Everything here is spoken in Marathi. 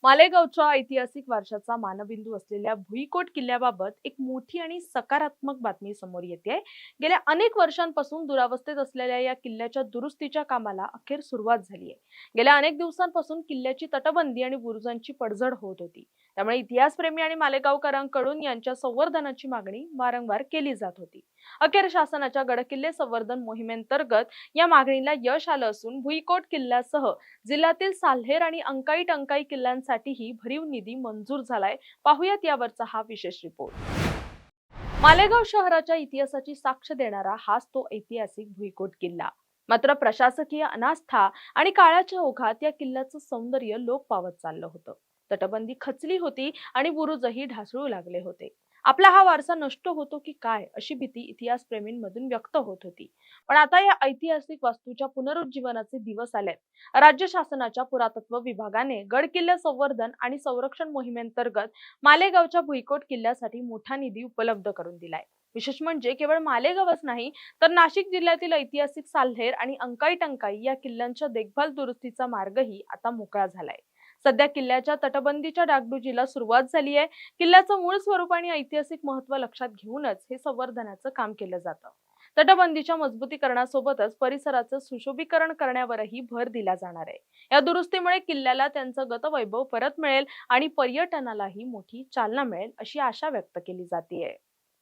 मालेगावच्या ऐतिहासिक वारशाचा मानबिंदू असलेल्या भुईकोट किल्ल्याबाबत एक मोठी आणि सकारात्मक बातमी समोर येते। गेल्या अनेक वर्षांपासून दुरावस्थेत असलेल्या या किल्ल्याच्या दुरुस्तीच्या कामाला अखेर सुरुवात झाली आहे। गेल्या अनेक दिवसांपासून किल्ल्याची तटबंदी आणि बुरुजांची पडझड होत होती। त्यामुळे इतिहासप्रेमी आणि मालेगावकरांकडून यांच्या संवर्धनाची मागणी वारंवार केली जात होती। अखेर शासनाच्या गडकिल्ले संवर्धन मोहिमेंतर्गत या मागणीला यश आलं असून भुईकोट किल्ल्यासह जिल्ह्यातील साल्हेर आणि अंकाई टंकाई किल्ल्यांसाठीही भरीव निधी मंजूर झालाय। पाहुयात यावरचा हा विशेष रिपोर्ट। मालेगाव शहराच्या इतिहासाची साक्ष देणारा हाच तो ऐतिहासिक भुईकोट किल्ला। मात्र प्रशासकीय अनास्था आणि काळाच्या ओघात या किल्ल्याचं सौंदर्य लोप पावत चाललं होतं। तटबंदी खचली होती आणि बुरुजही ढासळू लागले होते। आपला हा वारसा नष्ट होतो की काय अशी भीती इतिहासप्रेमींमधून व्यक्त होत होती। पण आता या ऐतिहासिक वास्तूच्या पुनरुज्जीवनाचे दिवस आलेत। राज्य शासनाच्या पुरातत्व विभागाने गडकिल्ले संवर्धन आणि संरक्षण मोहिमेंतर्गत मालेगावच्या भुईकोट किल्ल्यासाठी मोठा निधी उपलब्ध करून दिलाय। विशेष म्हणजे केवळ मालेगावच नाही तर नाशिक जिल्ह्यातील ऐतिहासिक साल्हेर आणि अंकाई टंकाई या किल्ल्यांच्या देखभाल दुरुस्तीचा मार्गही आता मोकळा झालाय। सध्या किल्ल्याच्या तटबंदीच्या डागडुजीला सुरुवात झाली आहे। किल्ल्याचं मूळ स्वरूप आणि ऐतिहासिक महत्त्व लक्षात घेऊनच हे संवर्धनाचं काम केलं जातं। तटबंदीच्या मजबूतीकरणासोबतच परिसराचं सुशोभीकरण करण्यावरही भर दिला जाणार आहे। या दुरुस्तीमुळे किल्ल्याला त्यांचं गतवैभव परत मिळेल आणि पर्यटनालाही मोठी चालना मिळेल अशी आशा व्यक्त केली जाते।